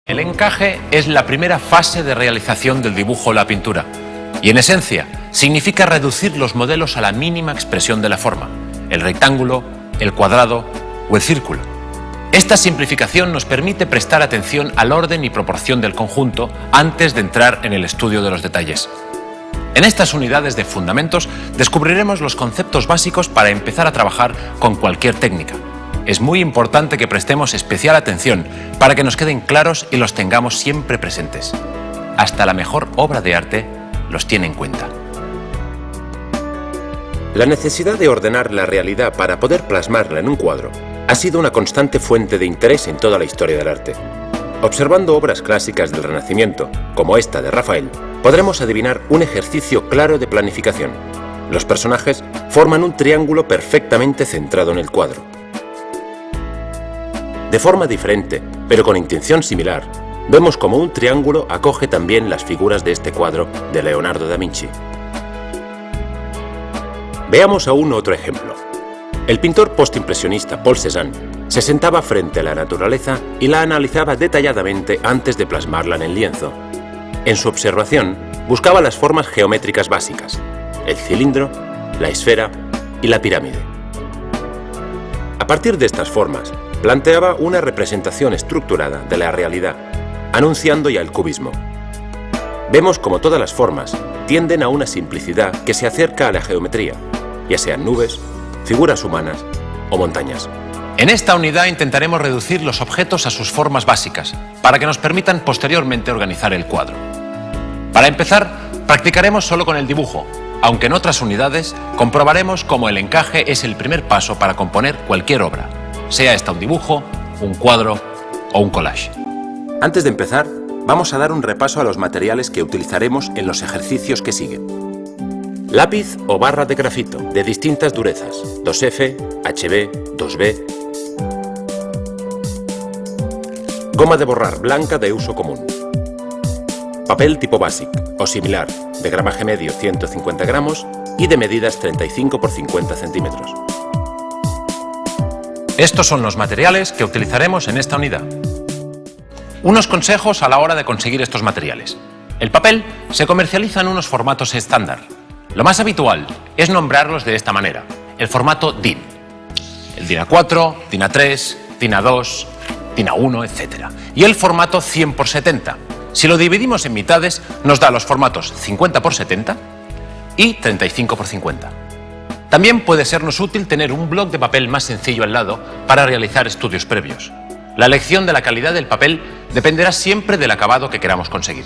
El encaje es la primera fase de realización del dibujo o la pintura y, en esencia, significa reducir los modelos a la mínima expresión de la forma, el rectángulo, el cuadrado o el círculo. Esta simplificación nos permite prestar atención al orden y proporción del conjunto antes de entrar en el estudio de los detalles. En estas unidades de fundamentos descubriremos los conceptos básicos para empezar a trabajar con cualquier técnica. Es muy importante que prestemos especial atención para que nos queden claros y los tengamos siempre presentes. Hasta la mejor obra de arte los tiene en cuenta. La necesidad de ordenar la realidad para poder plasmarla en un cuadro ha sido una constante fuente de interés en toda la historia del arte. Observando obras clásicas del Renacimiento, como esta de Rafael, podremos adivinar un ejercicio claro de planificación. Los personajes forman un triángulo perfectamente centrado en el cuadro. De forma diferente, pero con intención similar, vemos cómo un triángulo acoge también las figuras de este cuadro de Leonardo da Vinci. Veamos aún otro ejemplo. El pintor postimpresionista Paul Cézanne se sentaba frente a la naturaleza y la analizaba detalladamente antes de plasmarla en el lienzo. En su observación, buscaba las formas geométricas básicas: el cilindro, la esfera y la pirámide. A partir de estas formas, planteaba una representación estructurada de la realidad, anunciando ya el cubismo. Vemos como todas las formas tienden a una simplicidad que se acerca a la geometría, ya sean nubes, figuras humanas o montañas. En esta unidad intentaremos reducir los objetos a sus formas básicas, para que nos permitan posteriormente organizar el cuadro. Para empezar, practicaremos solo con el dibujo, aunque en otras unidades comprobaremos cómo el encaje es el primer paso para componer cualquier obra, sea esta un dibujo, un cuadro o un collage. Antes de empezar, vamos a dar un repaso a los materiales que utilizaremos en los ejercicios que siguen. Lápiz o barra de grafito de distintas durezas, 2F, HB, 2B. Goma de borrar blanca de uso común. Papel tipo Basic o similar, de gramaje medio 150 gramos y de medidas 35 por 50 centímetros. Estos son los materiales que utilizaremos en esta unidad. Unos consejos a la hora de conseguir estos materiales. El papel se comercializa en unos formatos estándar. Lo más habitual es nombrarlos de esta manera: el formato DIN. El DIN A4, DIN A3, DIN A2, DIN A1, etc. Y el formato 100 por 70. Si lo dividimos en mitades, nos da los formatos 50 por 70 y 35 por 50. También puede sernos útil tener un bloc de papel más sencillo al lado para realizar estudios previos. La elección de la calidad del papel dependerá siempre del acabado que queramos conseguir.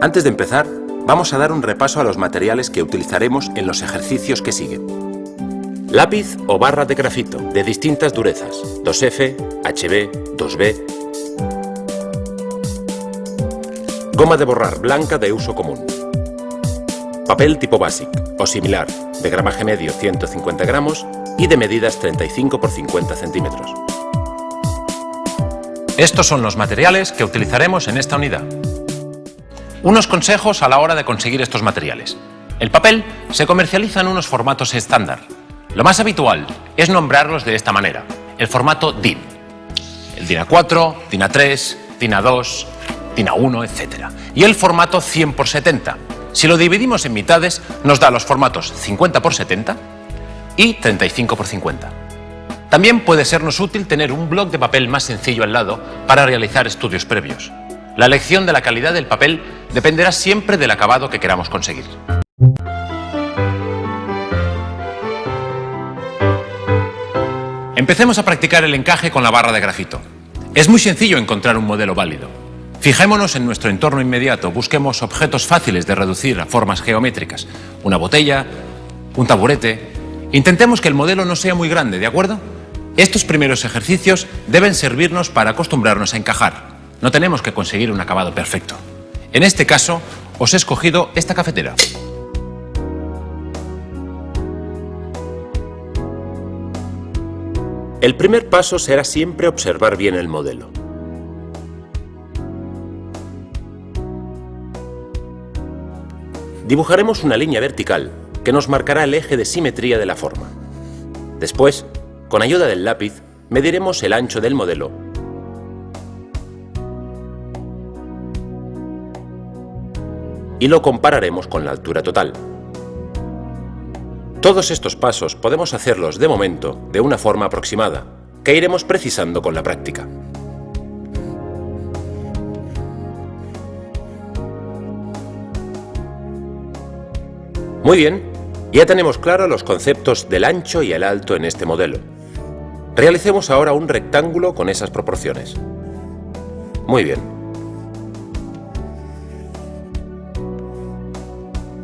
Antes de empezar, vamos a dar un repaso a los materiales que utilizaremos en los ejercicios que siguen. Lápiz o barra de grafito de distintas durezas, 2F, HB, 2B. Goma de borrar blanca de uso común. Papel tipo Basic o similar, de gramaje medio 150 gramos y de medidas 35 por 50 centímetros. Estos son los materiales que utilizaremos en esta unidad. Unos consejos a la hora de conseguir estos materiales. El papel se comercializa en unos formatos estándar. Lo más habitual es nombrarlos de esta manera: el formato DIN. El DIN A4, DIN A3, DIN A2, DIN A1, etc. Y el formato 100 por 70. Si lo dividimos en mitades, nos da los formatos 50 por 70 y 35 por 50. También puede sernos útil tener un bloc de papel más sencillo al lado para realizar estudios previos. La elección de la calidad del papel dependerá siempre del acabado que queramos conseguir. Empecemos a practicar el encaje con la barra de grafito. Es muy sencillo encontrar un modelo válido. Fijémonos en nuestro entorno inmediato, busquemos objetos fáciles de reducir a formas geométricas. Una botella, un taburete. Intentemos que el modelo no sea muy grande, ¿de acuerdo? Estos primeros ejercicios deben servirnos para acostumbrarnos a encajar. No tenemos que conseguir un acabado perfecto. En este caso, os he escogido esta cafetera. El primer paso será siempre observar bien el modelo. Dibujaremos una línea vertical que nos marcará el eje de simetría de la forma. Después, con ayuda del lápiz, mediremos el ancho del modelo y lo compararemos con la altura total. Todos estos pasos podemos hacerlos de momento de una forma aproximada, que iremos precisando con la práctica. Muy bien, ya tenemos claros los conceptos del ancho y el alto en este modelo. Realicemos ahora un rectángulo con esas proporciones. Muy bien.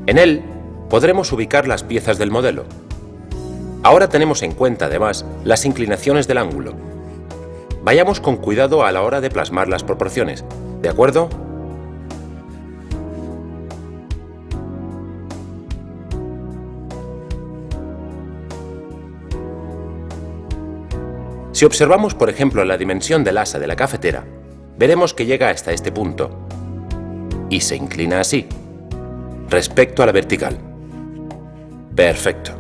En él podremos ubicar las piezas del modelo. Ahora tenemos en cuenta además las inclinaciones del ángulo. Vayamos con cuidado a la hora de plasmar las proporciones, ¿de acuerdo? Si observamos, por ejemplo, la dimensión del asa de la cafetera, veremos que llega hasta este punto y se inclina así, respecto a la vertical. Perfecto.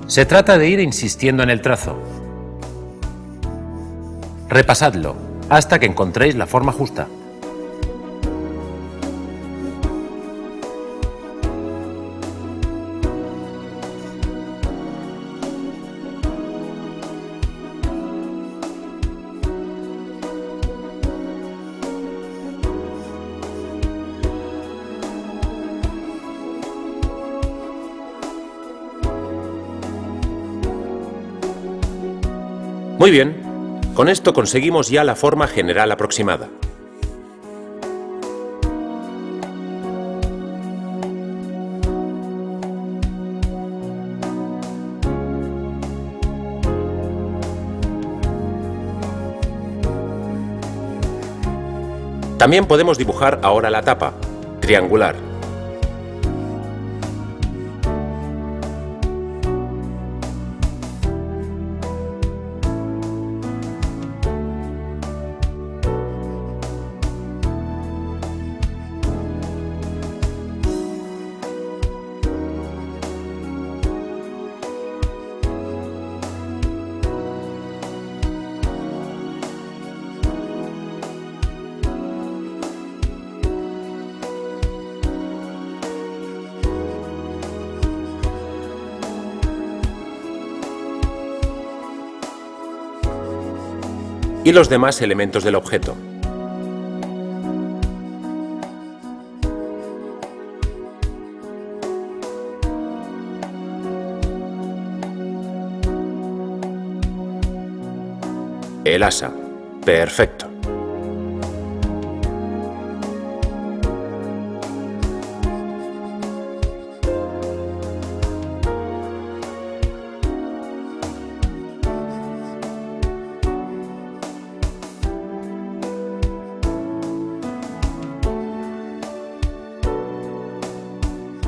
Se trata de ir insistiendo en el trazo. Repasadlo hasta que encontréis la forma justa. Muy bien, con esto conseguimos ya la forma general aproximada. También podemos dibujar ahora la tapa, triangular. Y los demás elementos del objeto. El asa. Perfecto.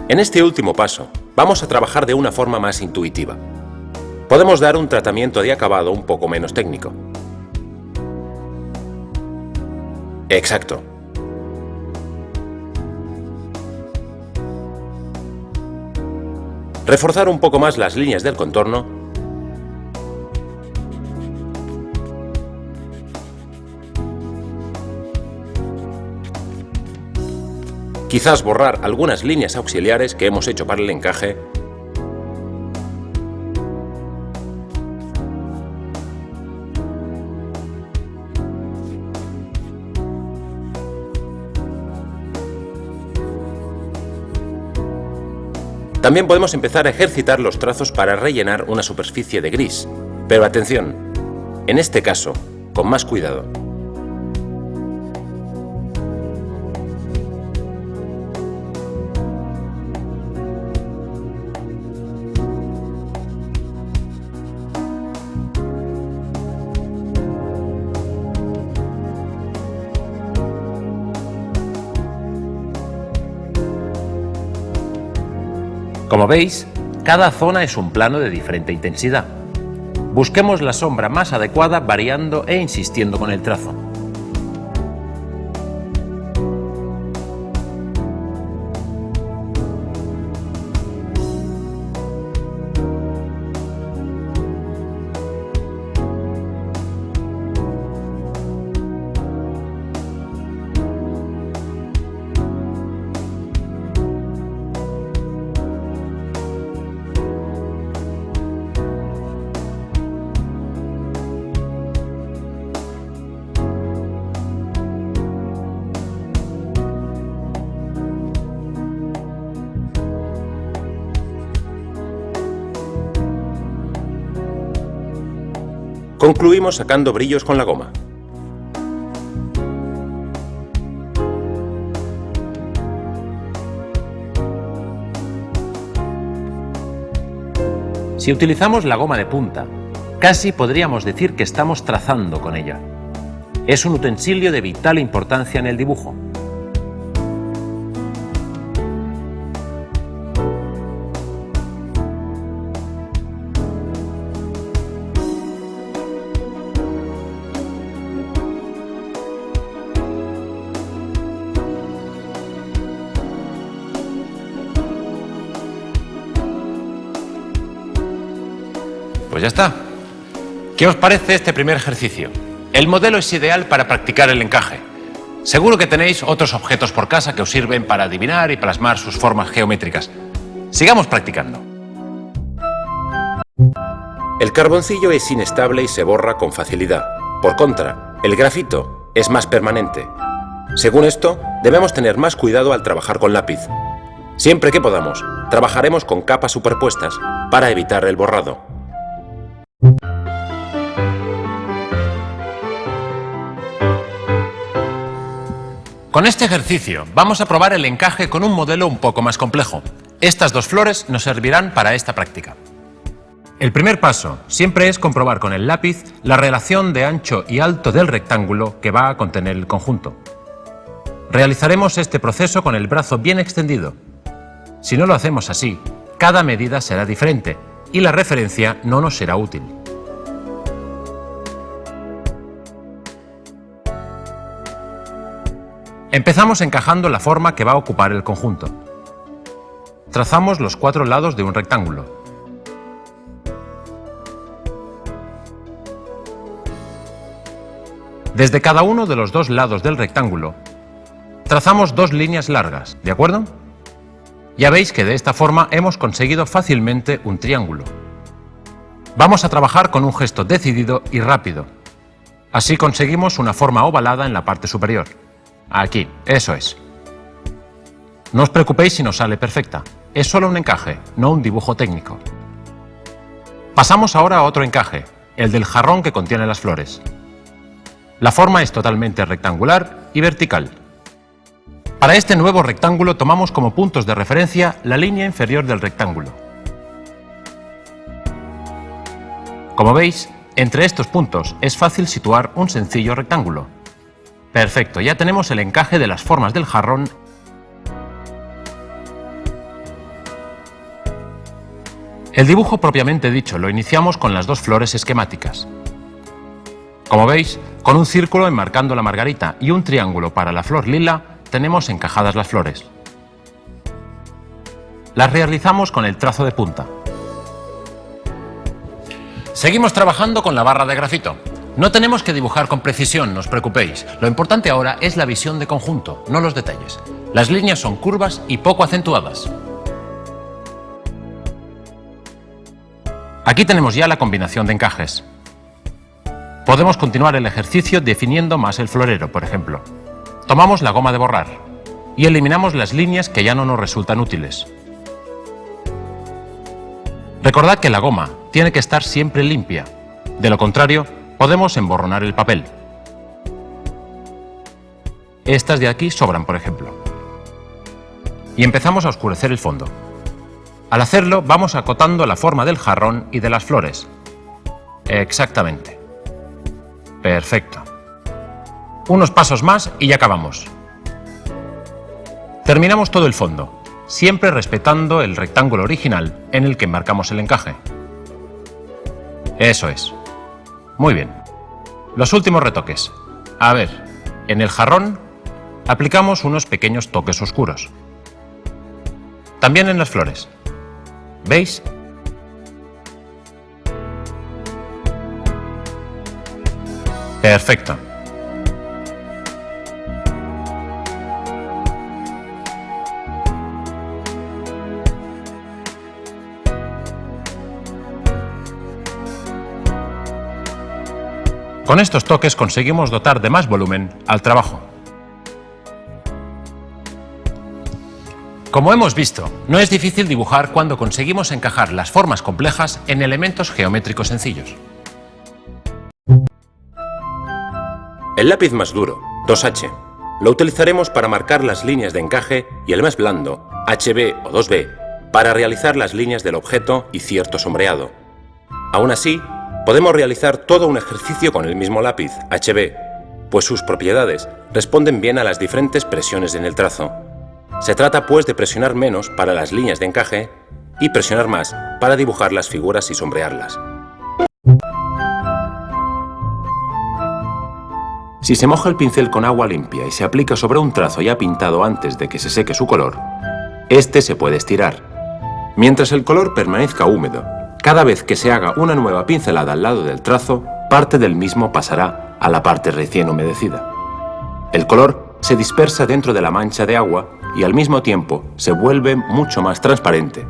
En este último paso, vamos a trabajar de una forma más intuitiva. Podemos dar un tratamiento de acabado un poco menos técnico. Exacto. Reforzar un poco más las líneas del contorno. Quizás borrar algunas líneas auxiliares que hemos hecho para el encaje. También podemos empezar a ejercitar los trazos para rellenar una superficie de gris. Pero atención, en este caso, con más cuidado. Como veis, cada zona es un plano de diferente intensidad. Busquemos la sombra más adecuada variando e insistiendo con el trazo. Concluimos sacando brillos con la goma. Si utilizamos la goma de punta, casi podríamos decir que estamos trazando con ella. Es un utensilio de vital importancia en el dibujo. Pues ya está. ¿Qué os parece este primer ejercicio? El modelo es ideal para practicar el encaje. Seguro que tenéis otros objetos por casa que os sirven para adivinar y plasmar sus formas geométricas. Sigamos practicando. El carboncillo es inestable y se borra con facilidad. Por contra, el grafito es más permanente. Según esto, debemos tener más cuidado al trabajar con lápiz. Siempre que podamos, trabajaremos con capas superpuestas para evitar el borrado. Con este ejercicio vamos a probar el encaje con un modelo un poco más complejo. Estas dos flores nos servirán para esta práctica. El primer paso siempre es comprobar con el lápiz la relación de ancho y alto del rectángulo que va a contener el conjunto. Realizaremos este proceso con el brazo bien extendido. Si no lo hacemos así, cada medida será diferente y la referencia no nos será útil. Empezamos encajando la forma que va a ocupar el conjunto. Trazamos los 4 lados de un rectángulo. Desde cada uno de los 2 lados del rectángulo, trazamos 2 líneas largas, ¿de acuerdo? Ya veis que de esta forma hemos conseguido fácilmente un triángulo. Vamos a trabajar con un gesto decidido y rápido. Así conseguimos una forma ovalada en la parte superior. Aquí, eso es. No os preocupéis si no sale perfecta. Es solo un encaje, no un dibujo técnico. Pasamos ahora a otro encaje, el del jarrón que contiene las flores. La forma es totalmente rectangular y vertical. Para este nuevo rectángulo tomamos como puntos de referencia la línea inferior del rectángulo. Como veis, entre estos puntos es fácil situar un sencillo rectángulo. Perfecto, ya tenemos el encaje de las formas del jarrón. El dibujo propiamente dicho lo iniciamos con las 2 flores esquemáticas. Como veis, con un círculo enmarcando la margarita y un triángulo para la flor lila, tenemos encajadas las flores. Las realizamos con el trazo de punta. Seguimos trabajando con la barra de grafito. No tenemos que dibujar con precisión, no os preocupéis. Lo importante ahora es la visión de conjunto, no los detalles. Las líneas son curvas y poco acentuadas. Aquí tenemos ya la combinación de encajes. Podemos continuar el ejercicio definiendo más el florero, por ejemplo. Tomamos la goma de borrar y eliminamos las líneas que ya no nos resultan útiles. Recordad que la goma tiene que estar siempre limpia. De lo contrario, podemos emborronar el papel. Estas de aquí sobran, por ejemplo. Y empezamos a oscurecer el fondo. Al hacerlo, vamos acotando la forma del jarrón y de las flores. Exactamente. Perfecto. Unos pasos más y ya acabamos. Terminamos todo el fondo. siempre respetando el rectángulo original en el que enmarcamos el encaje. Eso es. Muy bien. Los últimos retoques. A ver, en el jarrón aplicamos unos pequeños toques oscuros. También en las flores. ¿Veis? Perfecto. Con estos toques conseguimos dotar de más volumen al trabajo. Como hemos visto, no es difícil dibujar cuando conseguimos encajar las formas complejas en elementos geométricos sencillos. El lápiz más duro, 2H, lo utilizaremos para marcar las líneas de encaje y el más blando, HB o 2B, para realizar las líneas del objeto y cierto sombreado. Aún así, podemos realizar todo un ejercicio con el mismo lápiz, HB, pues sus propiedades responden bien a las diferentes presiones en el trazo. Se trata pues de presionar menos para las líneas de encaje y presionar más para dibujar las figuras y sombrearlas. Si se moja el pincel con agua limpia y se aplica sobre un trazo ya pintado antes de que se seque su color, este se puede estirar. Mientras el color permanezca húmedo, cada vez que se haga una nueva pincelada al lado del trazo, parte del mismo pasará a la parte recién humedecida. El color se dispersa dentro de la mancha de agua y al mismo tiempo se vuelve mucho más transparente.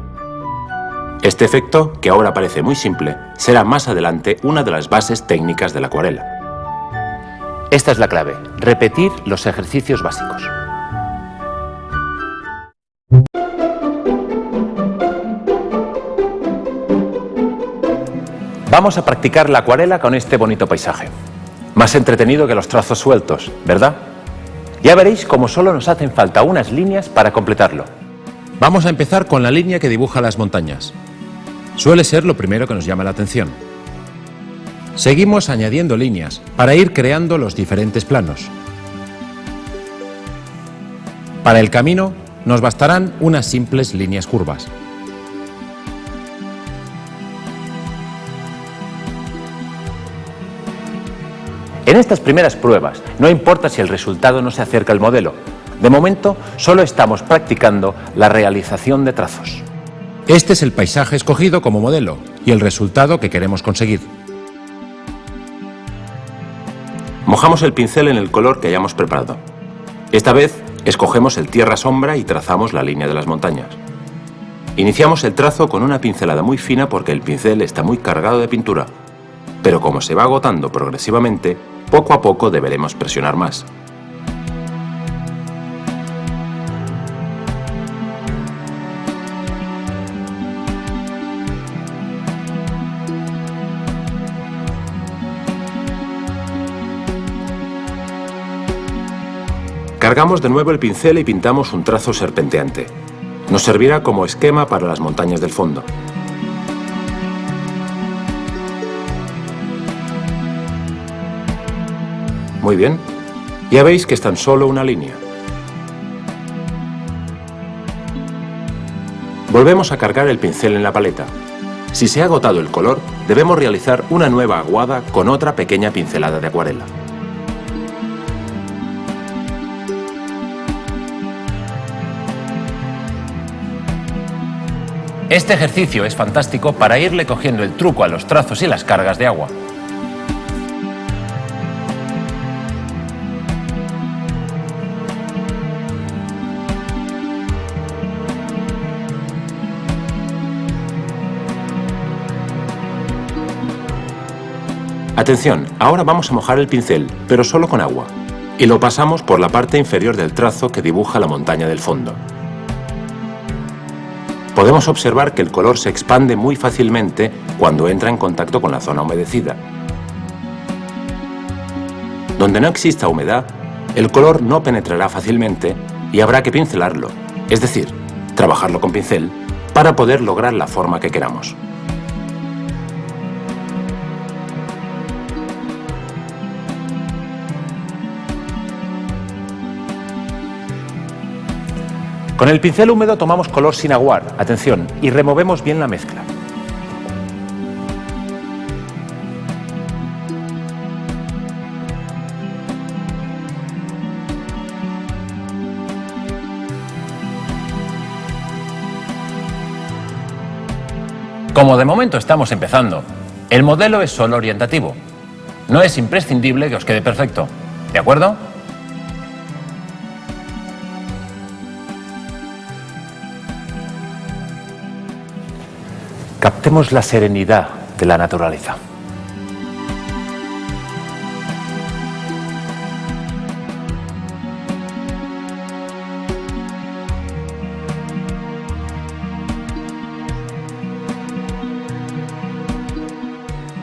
Este efecto, que ahora parece muy simple, será más adelante una de las bases técnicas de la acuarela. Esta es la clave: repetir los ejercicios básicos. Vamos a practicar la acuarela con este bonito paisaje. Más entretenido que los trazos sueltos, ¿verdad? Ya veréis cómo solo nos hacen falta unas líneas para completarlo. Vamos a empezar con la línea que dibuja las montañas. Suele ser lo primero que nos llama la atención. Seguimos añadiendo líneas para ir creando los diferentes planos. Para el camino nos bastarán unas simples líneas curvas. En estas primeras pruebas no importa si el resultado no se acerca al modelo. De momento solo estamos practicando la realización de trazos. Este es el paisaje escogido como modelo y el resultado que queremos conseguir. Mojamos el pincel en el color que hayamos preparado. Esta vez escogemos el tierra-sombra y trazamos la línea de las montañas. Iniciamos el trazo con una pincelada muy fina porque el pincel está muy cargado de pintura, pero como se va agotando progresivamente, poco a poco deberemos presionar más. Cargamos de nuevo el pincel y pintamos un trazo serpenteante. Nos servirá como esquema para las montañas del fondo. Muy bien, ya veis que es tan solo una línea. Volvemos a cargar el pincel en la paleta. Si se ha agotado el color, debemos realizar una nueva aguada con otra pequeña pincelada de acuarela. Este ejercicio es fantástico para irle cogiendo el truco a los trazos y las cargas de agua. Atención, ahora vamos a mojar el pincel, pero solo con agua, y lo pasamos por la parte inferior del trazo que dibuja la montaña del fondo. Podemos observar que el color se expande muy fácilmente cuando entra en contacto con la zona humedecida. Donde no exista humedad, el color no penetrará fácilmente y habrá que pincelarlo, es decir, trabajarlo con pincel, para poder lograr la forma que queramos. Con el pincel húmedo tomamos color sin aguar, atención, y removemos bien la mezcla. Como de momento estamos empezando, el modelo es solo orientativo. No es imprescindible que os quede perfecto, ¿de acuerdo? Captemos la serenidad de la naturaleza.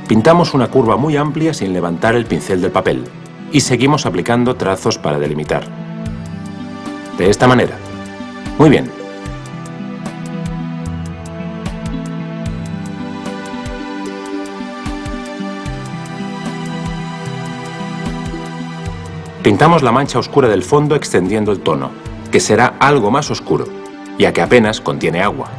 Pintamos una curva muy amplia sin levantar el pincel del papel y seguimos aplicando trazos para delimitar. De esta manera. Muy bien. Pintamos la mancha oscura del fondo extendiendo el tono, que será algo más oscuro, ya que apenas contiene agua.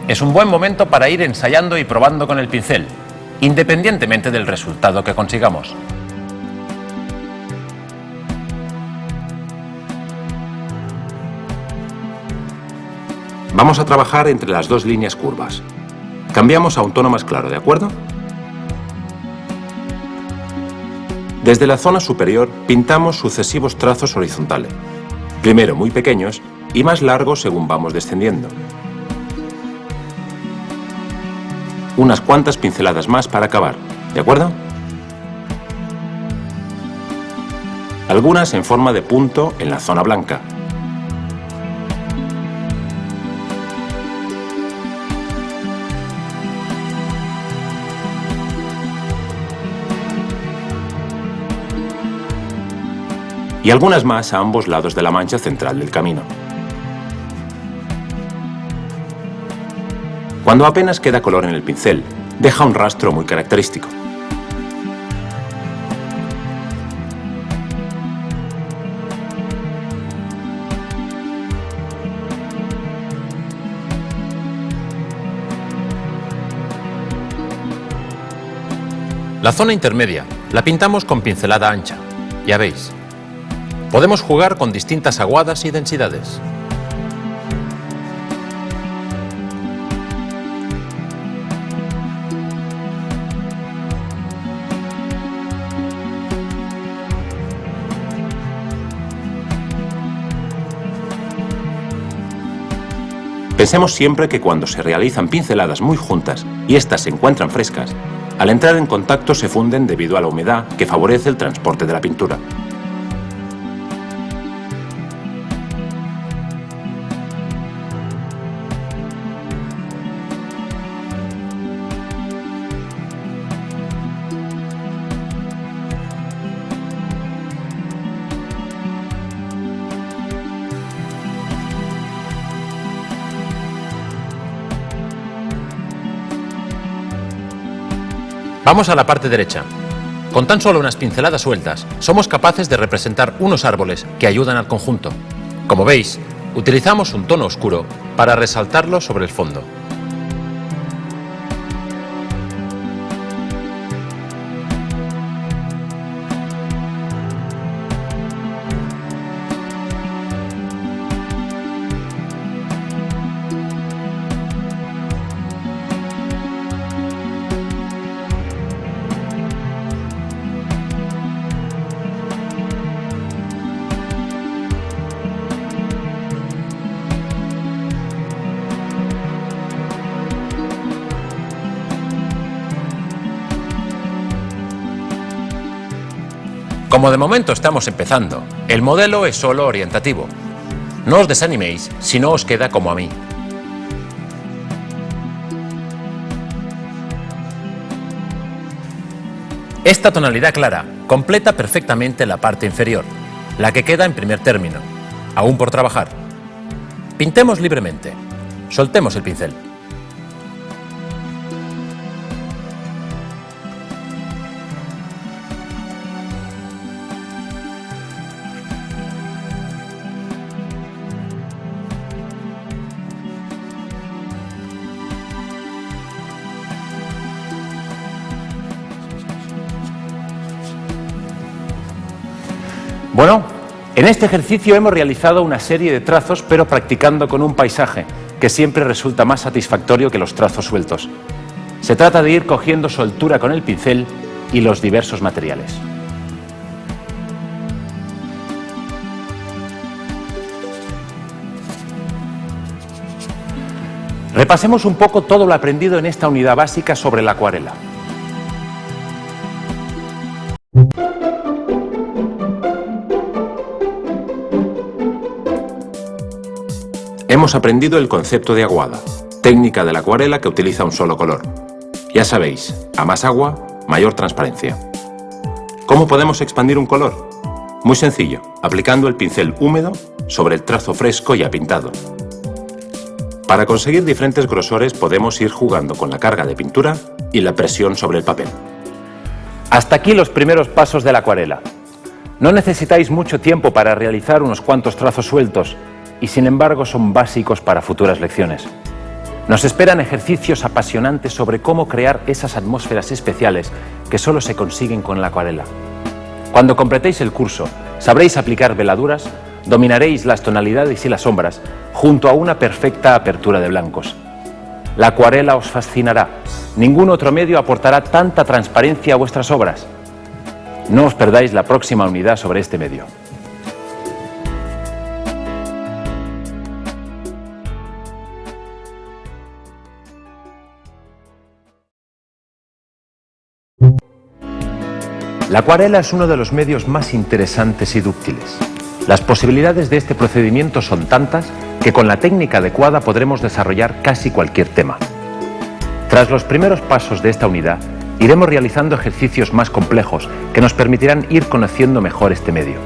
Es un buen momento para ir ensayando y probando con el pincel, independientemente del resultado que consigamos. Vamos a trabajar entre las dos líneas curvas. Cambiamos a un tono más claro, ¿de acuerdo? Desde la zona superior pintamos sucesivos trazos horizontales, primero muy pequeños y más largos según vamos descendiendo. Unas cuantas pinceladas más para acabar, ¿de acuerdo? Algunas en forma de punto en la zona blanca. Y algunas más a ambos lados de la mancha central del camino. Cuando apenas queda color en el pincel, deja un rastro muy característico. La zona intermedia la pintamos con pincelada ancha, ya veis. Podemos jugar con distintas aguadas y densidades. Pensemos siempre que cuando se realizan pinceladas muy juntas y éstas se encuentran frescas, al entrar en contacto se funden debido a la humedad que favorece el transporte de la pintura. Vamos a la parte derecha. Con tan solo unas pinceladas sueltas, somos capaces de representar unos árboles que ayudan al conjunto. Como veis, utilizamos un tono oscuro para resaltarlo sobre el fondo. Como de momento estamos empezando, el modelo es solo orientativo. No os desaniméis si no os queda como a mí. Esta tonalidad clara completa perfectamente la parte inferior. la que queda en primer término, aún por trabajar. Pintemos libremente. Soltemos el pincel. Bueno, en este ejercicio hemos realizado una serie de trazos, pero practicando con un paisaje, que siempre resulta más satisfactorio que los trazos sueltos. Se trata de ir cogiendo soltura con el pincel y los diversos materiales. Repasemos un poco todo lo aprendido en esta unidad básica sobre la acuarela. Hemos aprendido el concepto de aguada, técnica de la acuarela que utiliza un solo color. Ya sabéis, a más agua, mayor transparencia. ¿Cómo podemos expandir un color? Muy sencillo, aplicando el pincel húmedo sobre el trazo fresco ya pintado. Para conseguir diferentes grosores podemos ir jugando con la carga de pintura y la presión sobre el papel. Hasta aquí los primeros pasos de la acuarela. No necesitáis mucho tiempo para realizar unos cuantos trazos sueltos, y sin embargo son básicos para futuras lecciones. Nos esperan ejercicios apasionantes sobre cómo crear esas atmósferas especiales que solo se consiguen con la acuarela. Cuando completéis el curso, sabréis aplicar veladuras, dominaréis las tonalidades y las sombras, junto a una perfecta apertura de blancos. La acuarela os fascinará. Ningún otro medio aportará tanta transparencia a vuestras obras. No os perdáis la próxima unidad sobre este medio. La acuarela es uno de los medios más interesantes y dúctiles. Las posibilidades de este procedimiento son tantas que con la técnica adecuada podremos desarrollar casi cualquier tema. Tras los primeros pasos de esta unidad, iremos realizando ejercicios más complejos que nos permitirán ir conociendo mejor este medio.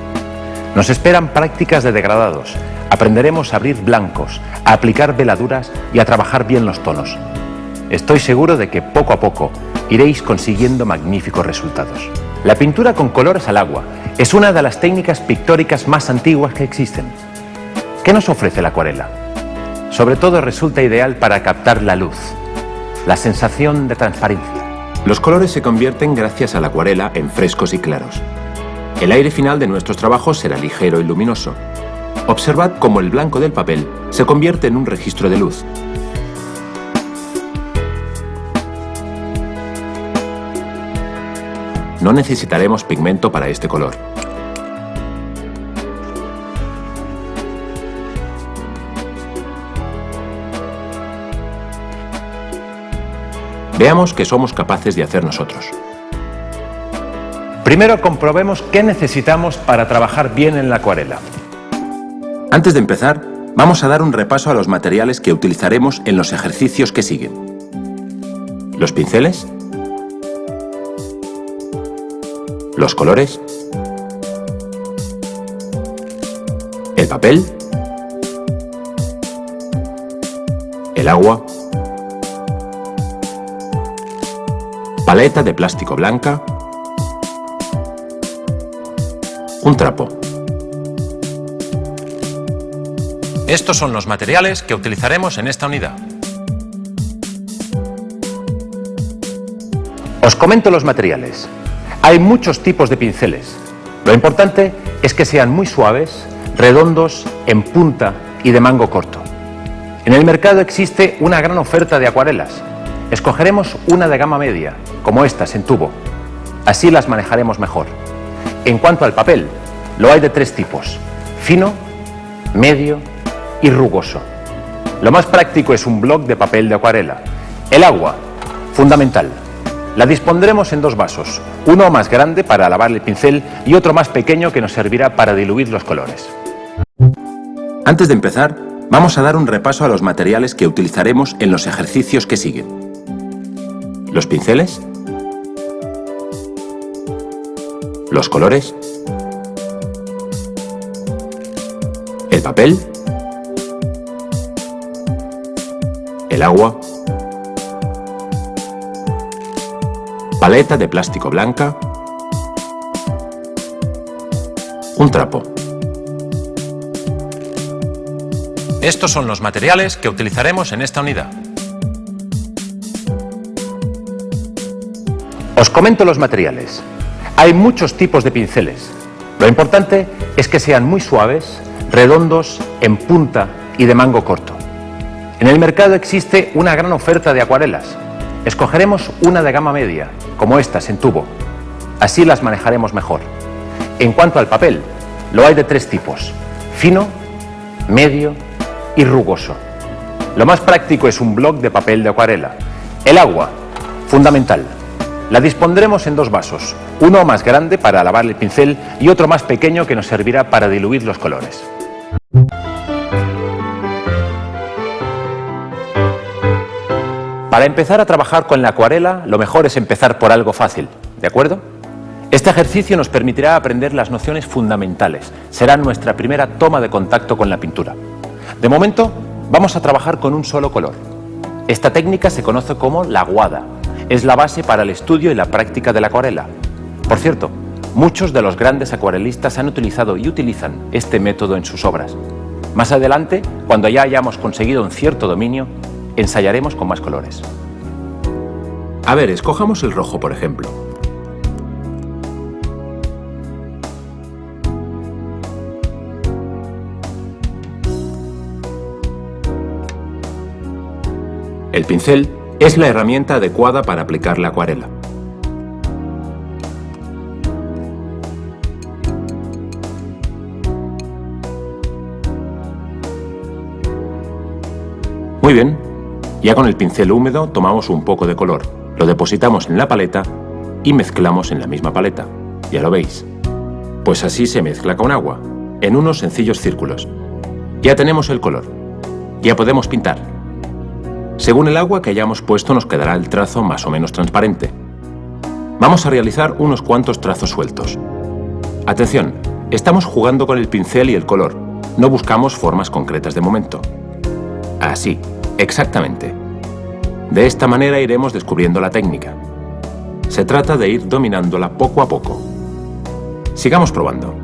Nos esperan prácticas de degradados, aprenderemos a abrir blancos, a aplicar veladuras y a trabajar bien los tonos. Estoy seguro de que poco a poco iréis consiguiendo magníficos resultados. La pintura con colores al agua es una de las técnicas pictóricas más antiguas que existen. ¿Qué nos ofrece la acuarela? Sobre todo resulta ideal para captar la luz, la sensación de transparencia. Los colores se convierten gracias a la acuarela en frescos y claros. El aire final de nuestros trabajos será ligero y luminoso. Observad cómo el blanco del papel se convierte en un registro de luz. No necesitaremos pigmento para este color. Veamos qué somos capaces de hacer nosotros. Primero comprobemos qué necesitamos para trabajar bien en la acuarela. Antes de empezar, vamos a dar un repaso a los materiales que utilizaremos en los ejercicios que siguen. Los pinceles, los colores, el papel, el agua, paleta de plástico blanca, un trapo. Estos son los materiales que utilizaremos en esta unidad. Os comento los materiales. Hay muchos tipos de pinceles. Lo importante es que sean muy suaves, redondos, en punta y de mango corto. En el mercado existe una gran oferta de acuarelas. Escogeremos una de gama media, como estas en tubo. Así las manejaremos mejor. En cuanto al papel, lo hay de tres tipos: fino, medio y rugoso. Lo más práctico es un bloc de papel de acuarela. El agua, fundamental. La dispondremos en dos vasos, uno más grande para lavar el pincel y otro más pequeño que nos servirá para diluir los colores. Antes de empezar, vamos a dar un repaso a los materiales que utilizaremos en los ejercicios que siguen. Los pinceles, los colores, el papel, el agua, paleta de plástico blanca, un trapo. Estos son los materiales que utilizaremos en esta unidad. Os comento los materiales. Hay muchos tipos de pinceles. Lo importante es que sean muy suaves, redondos, en punta y de mango corto. En el mercado existe una gran oferta de acuarelas. Escogeremos una de gama media, como estas en tubo. Así las manejaremos mejor. En cuanto al papel, lo hay de tres tipos: fino, medio y rugoso. Lo más práctico es un bloc de papel de acuarela. El agua, fundamental. La dispondremos en dos vasos, uno más grande para lavar el pincel y otro más pequeño que nos servirá para diluir los colores. Para empezar a trabajar con la acuarela, lo mejor es empezar por algo fácil, ¿de acuerdo? Este ejercicio nos permitirá aprender las nociones fundamentales. Será nuestra primera toma de contacto con la pintura. De momento, vamos a trabajar con un solo color. Esta técnica se conoce como la aguada. Es la base para el estudio y la práctica de la acuarela. Por cierto, muchos de los grandes acuarelistas han utilizado y utilizan este método en sus obras. Más adelante, cuando ya hayamos conseguido un cierto dominio, ensayaremos con más colores. A ver, escojamos el rojo, por ejemplo. El pincel es la herramienta adecuada para aplicar la acuarela. Muy bien, ya con el pincel húmedo tomamos un poco de color, lo depositamos en la paleta y mezclamos en la misma paleta. Ya lo veis. Pues así se mezcla con agua, en unos sencillos círculos. Ya tenemos el color. Ya podemos pintar. Según el agua que hayamos puesto nos quedará el trazo más o menos transparente. Vamos a realizar unos cuantos trazos sueltos. Atención, estamos jugando con el pincel y el color. No buscamos formas concretas de momento. Así, exactamente. De esta manera iremos descubriendo la técnica. Se trata de ir dominándola poco a poco. Sigamos probando.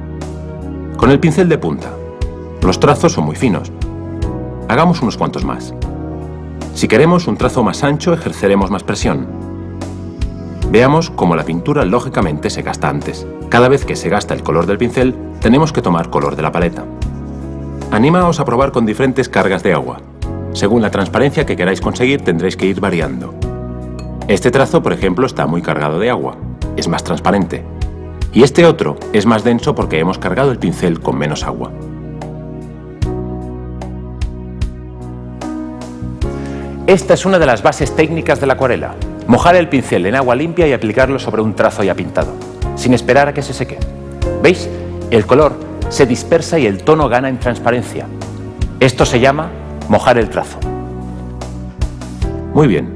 Con el pincel de punta. Los trazos son muy finos. Hagamos unos cuantos más. Si queremos un trazo más ancho, ejerceremos más presión. Veamos cómo la pintura lógicamente se gasta antes. Cada vez que se gasta el color del pincel, tenemos que tomar color de la paleta. Animaos a probar con diferentes cargas de agua. Según la transparencia que queráis conseguir, tendréis que ir variando. Este trazo, por ejemplo, está muy cargado de agua. Es más transparente. Y este otro es más denso porque hemos cargado el pincel con menos agua. Esta es una de las bases técnicas de la acuarela. Mojar el pincel en agua limpia y aplicarlo sobre un trazo ya pintado, sin esperar a que se seque. ¿Veis? El color se dispersa y el tono gana en transparencia. Esto se llama mojar el trazo. Muy bien.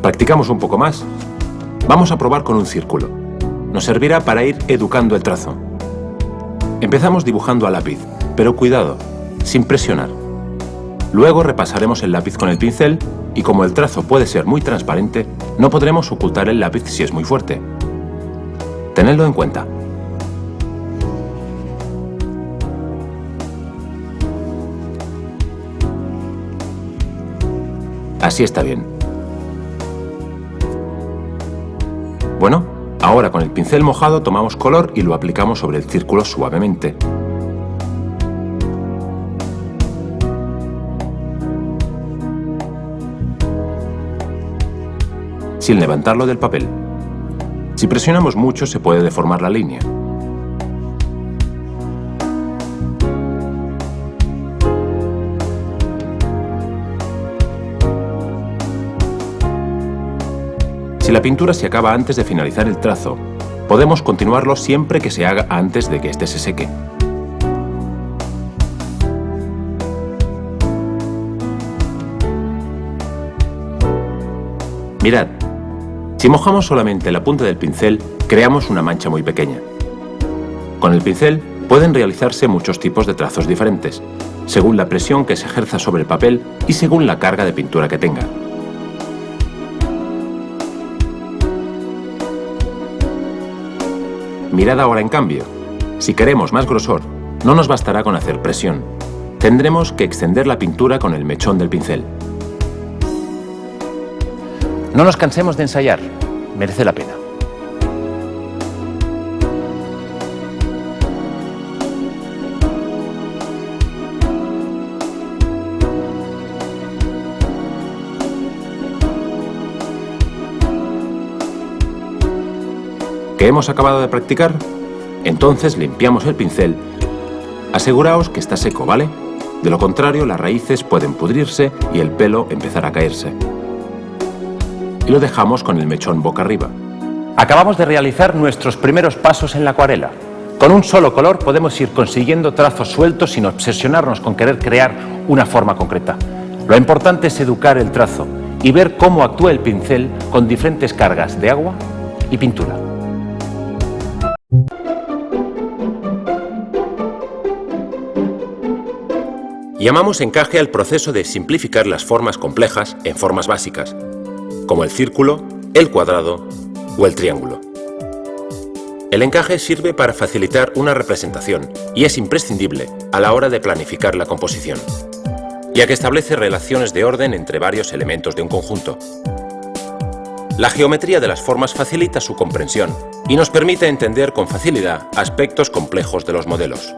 Practicamos un poco más. Vamos a probar con un círculo. Nos servirá para ir educando el trazo. Empezamos dibujando a lápiz, pero cuidado, sin presionar. Luego repasaremos el lápiz con el pincel y como el trazo puede ser muy transparente, no podremos ocultar el lápiz si es muy fuerte. Tenedlo en cuenta. Así está bien. Bueno, ahora con el pincel mojado tomamos color y lo aplicamos sobre el círculo suavemente. Sin levantarlo del papel. Si presionamos mucho se puede deformar la línea. Si la pintura se acaba antes de finalizar el trazo, podemos continuarlo siempre que se haga antes de que éste se seque. Mirad. Si mojamos solamente la punta del pincel, creamos una mancha muy pequeña. Con el pincel pueden realizarse muchos tipos de trazos diferentes, según la presión que se ejerza sobre el papel y según la carga de pintura que tenga. Mirad ahora en cambio. Si queremos más grosor, no nos bastará con hacer presión. Tendremos que extender la pintura con el mechón del pincel. No nos cansemos de ensayar, merece la pena. ¿Que hemos acabado de practicar? Entonces limpiamos el pincel. Aseguraos que está seco, ¿vale? De lo contrario, las raíces pueden pudrirse y el pelo empezar a caerse. Y lo dejamos con el mechón boca arriba. Acabamos de realizar nuestros primeros pasos en la acuarela. Con un solo color podemos ir consiguiendo trazos sueltos sin obsesionarnos con querer crear una forma concreta. Lo importante es educar el trazo y ver cómo actúa el pincel con diferentes cargas de agua y pintura. Llamamos encaje al proceso de simplificar las formas complejas en formas básicas, como el círculo, el cuadrado o el triángulo. El encaje sirve para facilitar una representación y es imprescindible a la hora de planificar la composición, ya que establece relaciones de orden entre varios elementos de un conjunto. La geometría de las formas facilita su comprensión y nos permite entender con facilidad aspectos complejos de los modelos.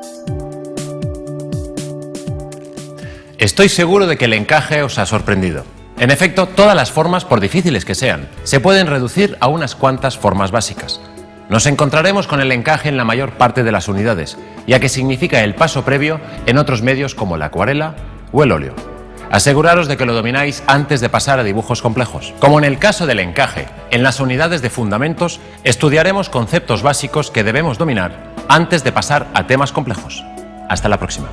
Estoy seguro de que el encaje os ha sorprendido. En efecto, todas las formas, por difíciles que sean, se pueden reducir a unas cuantas formas básicas. Nos encontraremos con el encaje en la mayor parte de las unidades, ya que significa el paso previo en otros medios como la acuarela o el óleo. Aseguraros de que lo domináis antes de pasar a dibujos complejos. Como en el caso del encaje, en las unidades de fundamentos estudiaremos conceptos básicos que debemos dominar antes de pasar a temas complejos. Hasta la próxima.